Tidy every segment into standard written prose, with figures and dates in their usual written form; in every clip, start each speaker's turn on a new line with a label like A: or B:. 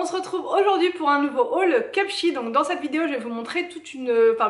A: on se retrouve aujourd'hui pour un nouveau haul Cupshe. Donc dans cette vidéo je vais vous montrer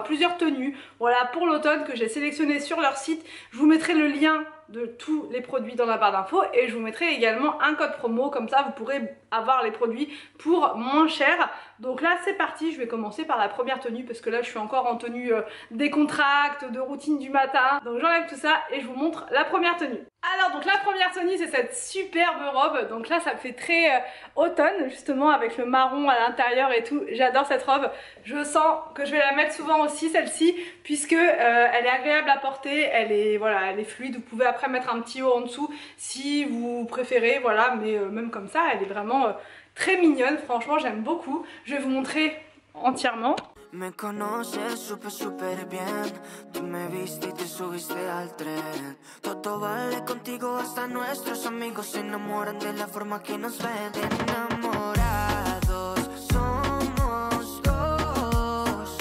A: plusieurs tenues, voilà, pour l'automne que j'ai sélectionné sur leur site. Je vous mettrai le lien de tous les produits dans la barre d'infos et je vous mettrai également un code promo, comme ça vous pourrez avoir les produits pour moins cher. Donc là c'est parti, je vais commencer par la première tenue parce que là je suis encore en tenue décontracte, de routine du matin. Donc j'enlève tout ça et je vous montre la première tenue. Alors donc la première tenue c'est cette superbe robe, donc là ça fait très automne justement avec le marron à l'intérieur et tout. J'adore cette robe, je sens que je vais la mettre souvent aussi celle-ci puisque elle est agréable à porter, elle est fluide. Vous pouvez après mettre un petit haut en dessous si vous préférez, voilà, mais même comme ça elle est vraiment très mignonne, franchement j'aime beaucoup. Je vais vous montrer entièrement.
B: Me conoces súper bien. Tú me viste y te subiste al tren. Todo vale contigo, hasta nuestros amigos se enamoran de la forma que nos ven. Enamorados somos dos.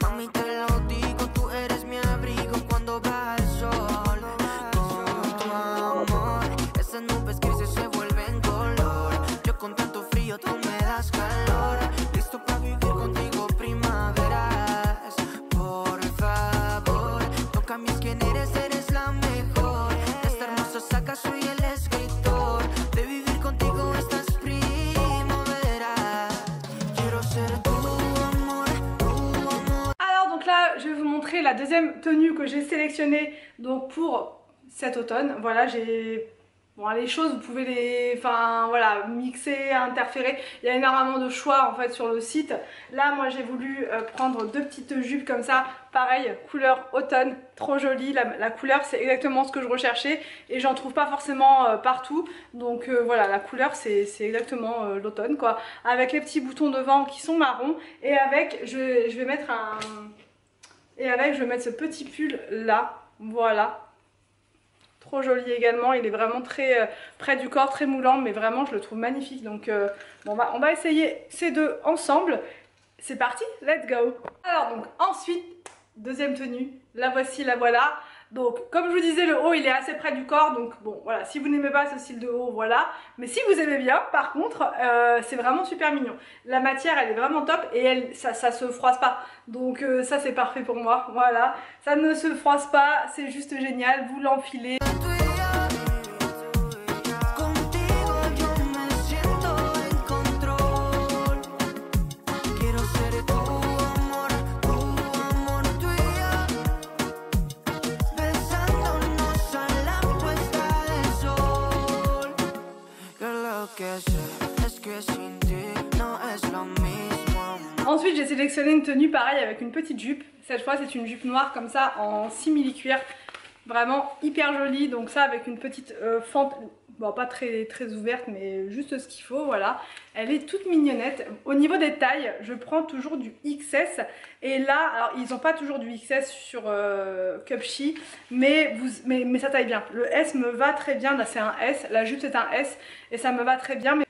B: Mami, te lo digo, tú eres mi abrigo cuando va el sol. Con tu amor, esas nubes grises se vuelven color. Yo con tanto frío, tú me das calor. Listo para vivir contigo.
A: Je vais vous montrer la deuxième tenue que j'ai sélectionnée donc pour cet automne. Voilà, j'ai... Bon, les choses, vous pouvez les mixer, interférer. Il y a énormément de choix en fait sur le site. Là, moi j'ai voulu prendre deux petites jupes comme ça. Pareil, couleur automne, trop jolie. La couleur, c'est exactement ce que je recherchais et j'en trouve pas forcément partout. Donc voilà, la couleur, c'est exactement l'automne quoi. Avec les petits boutons devant qui sont marrons. Et avec, je vais mettre ce petit pull là. Voilà. Trop joli également, il est vraiment très près du corps, très moulant, mais vraiment je le trouve magnifique. Donc bon, on va essayer ces deux ensemble. C'est parti, let's go. Alors donc ensuite, deuxième tenue, la voici, la voilà. Donc comme je vous disais, le haut il est assez près du corps, donc bon voilà, si vous n'aimez pas ce style de haut, voilà. Mais si vous aimez bien, par contre, c'est vraiment super mignon. La matière elle est vraiment top et ça se froisse pas. Donc ça c'est parfait pour moi, voilà. Ça ne se froisse pas, c'est juste génial, vous l'enfilez. Ensuite j'ai sélectionné une tenue pareille avec une petite jupe. Cette fois c'est une jupe noire comme ça en simili-cuir. Vraiment hyper jolie. Donc ça avec une petite fente, bon pas très ouverte mais juste ce qu'il faut, voilà. Elle est toute mignonnette. Au niveau des tailles, je prends toujours du XS. Et là, alors ils n'ont pas toujours du XS sur Cupshe, mais ça taille bien. Le S me va très bien, là c'est un S, la jupe c'est un S et ça me va très bien. Mais...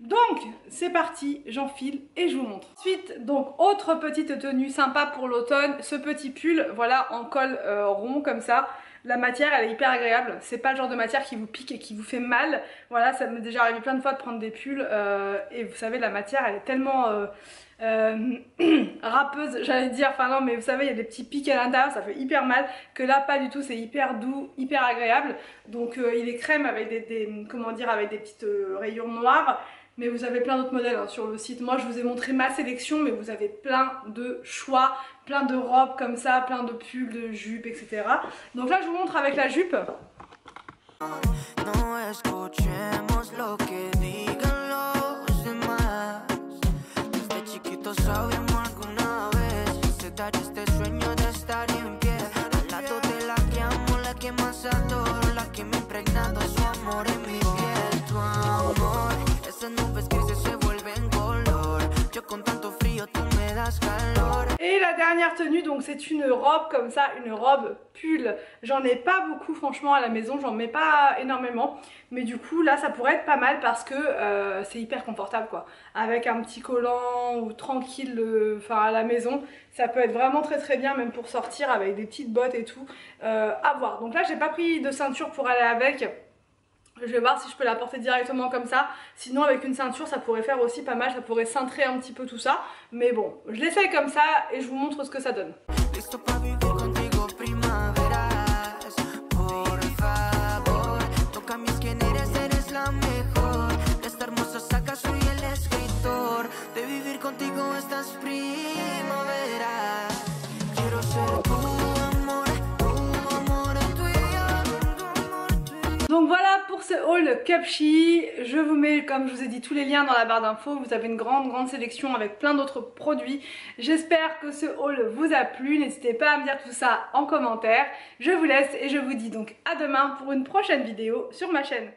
A: Donc c'est parti, j'enfile et je vous montre. Ensuite, donc autre petite tenue sympa pour l'automne, ce petit pull, voilà, en col rond comme ça. La matière elle est hyper agréable, c'est pas le genre de matière qui vous pique et qui vous fait mal. Voilà, ça m'est déjà arrivé plein de fois de prendre des pulls et vous savez la matière elle est tellement râpeuse, j'allais dire, enfin non mais vous savez il y a des petits pics à l'intérieur, ça fait hyper mal, que là pas du tout, c'est hyper doux, hyper agréable. Donc il est crème avec avec des petites rayures noires. Mais vous avez plein d'autres modèles hein, sur le site. Moi je vous ai montré ma sélection, mais vous avez plein de choix, plein de robes comme ça, plein de pulls, de jupes, etc. Donc là je vous montre avec la jupe. Et la dernière tenue, donc c'est une robe comme ça, une robe pull. J'en ai pas beaucoup franchement à la maison, j'en mets pas énormément. Mais du coup là ça pourrait être pas mal parce que c'est hyper confortable quoi. Avec un petit collant ou tranquille à la maison, ça peut être vraiment très bien même pour sortir avec des petites bottes et tout. À voir. Donc là j'ai pas pris de ceinture pour aller avec. Je vais voir si je peux la porter directement comme ça. Sinon avec une ceinture ça pourrait faire aussi pas mal, ça pourrait cintrer un petit peu tout ça. Mais bon, je l'essaye comme ça et je vous montre ce que ça donne. Donc voilà pour ce haul Cupshe. Je vous mets, comme je vous ai dit, tous les liens dans la barre d'infos. Vous avez une grande sélection avec plein d'autres produits. J'espère que ce haul vous a plu. N'hésitez pas à me dire tout ça en commentaire. Je vous laisse et je vous dis donc à demain pour une prochaine vidéo sur ma chaîne.